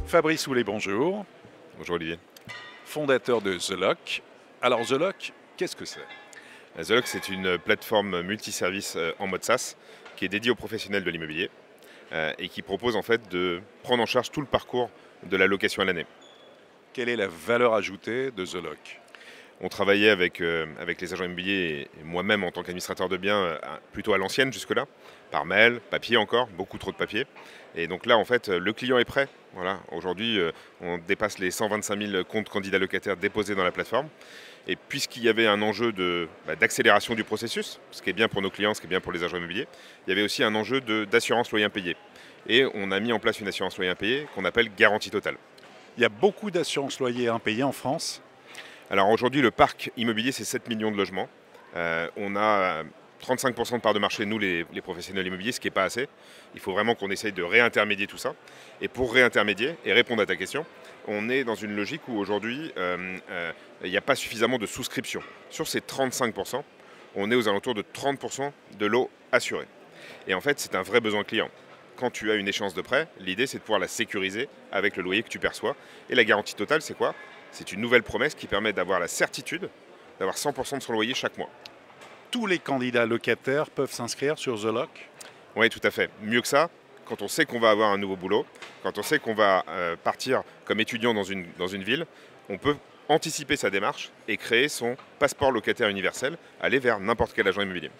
Fabrice Houlet, bonjour. Bonjour Olivier. Fondateur de The Lock. Alors The Lock, qu'est-ce que c'est? The Lock, c'est une plateforme multiservice en mode SaaS qui est dédiée aux professionnels de l'immobilier et qui propose en fait de prendre en charge tout le parcours de la location à l'année. Quelle est la valeur ajoutée de The Lock? On travaillait avec les agents immobiliers et moi-même en tant qu'administrateur de biens plutôt à l'ancienne jusque-là, par mail, papier encore, beaucoup trop de papier. Et donc là, en fait, le client est prêt. Voilà. Aujourd'hui, on dépasse les 125 000 comptes candidats locataires déposés dans la plateforme. Et puisqu'il y avait un enjeu d'accélération du processus, ce qui est bien pour nos clients, ce qui est bien pour les agents immobiliers, il y avait aussi un enjeu d'assurance loyer impayé. Et on a mis en place une assurance loyer impayé qu'on appelle garantie totale. Il y a beaucoup d'assurances loyers impayées en France. Alors aujourd'hui, le parc immobilier, c'est 7 millions de logements. On a 35% de part de marché, nous, les professionnels immobiliers, ce qui n'est pas assez. Il faut vraiment qu'on essaye de réintermédier tout ça. Et pour réintermédier et répondre à ta question, on est dans une logique où aujourd'hui, il n'y a pas suffisamment de souscription. Sur ces 35%, on est aux alentours de 30% de l'eau assurée. Et en fait, c'est un vrai besoin client. Quand tu as une échéance de prêt, l'idée, c'est de pouvoir la sécuriser avec le loyer que tu perçois. Et la garantie totale, c'est quoi? C'est une nouvelle promesse qui permet d'avoir la certitude d'avoir 100% de son loyer chaque mois. Tous les candidats locataires peuvent s'inscrire sur The Lock. Oui, tout à fait. Mieux que ça, quand on sait qu'on va avoir un nouveau boulot, quand on sait qu'on va partir comme étudiant dans une ville, on peut anticiper sa démarche et créer son passeport locataire universel, aller vers n'importe quel agent immobilier.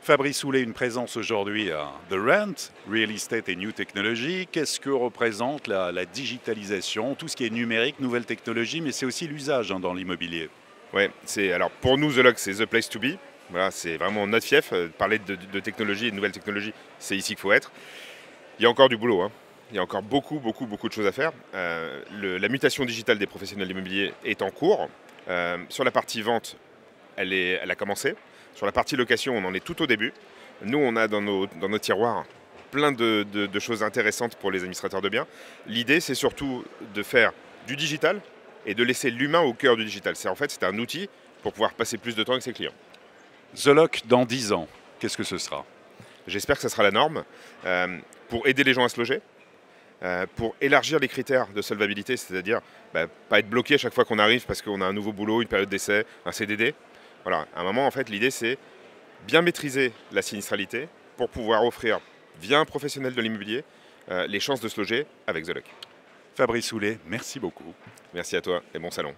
Fabrice Houlet, une présence aujourd'hui à The Rent, Real Estate et New Technology. Qu'est-ce que représente la digitalisation, tout ce qui est numérique, nouvelles technologies, mais c'est aussi l'usage dans l'immobilier? Oui, alors pour nous, The Lock, c'est the place to be. Voilà, c'est vraiment notre fief. Parler de technologie et de nouvelles technologies, c'est ici qu'il faut être. Il y a encore du boulot, hein. Il y a encore beaucoup de choses à faire. La mutation digitale des professionnels immobiliers est en cours. Sur la partie vente, elle a commencé. Sur la partie location, on en est tout au début. Nous, on a dans nos tiroirs plein de choses intéressantes pour les administrateurs de biens. L'idée, c'est surtout de faire du digital et de laisser l'humain au cœur du digital. C'est un outil pour pouvoir passer plus de temps avec ses clients. The Lock dans 10 ans, qu'est-ce que ce sera? J'espère que ça sera la norme pour aider les gens à se loger, pour élargir les critères de solvabilité, c'est-à-dire pas être bloqué à chaque fois qu'on arrive parce qu'on a un nouveau boulot, une période d'essai, un CDD. Voilà, à un moment, en fait, l'idée, c'est bien maîtriser la sinistralité pour pouvoir offrir, via un professionnel de l'immobilier, les chances de se loger avec The Lock. Fabrice Houlet, merci beaucoup. Merci à toi et bon salon.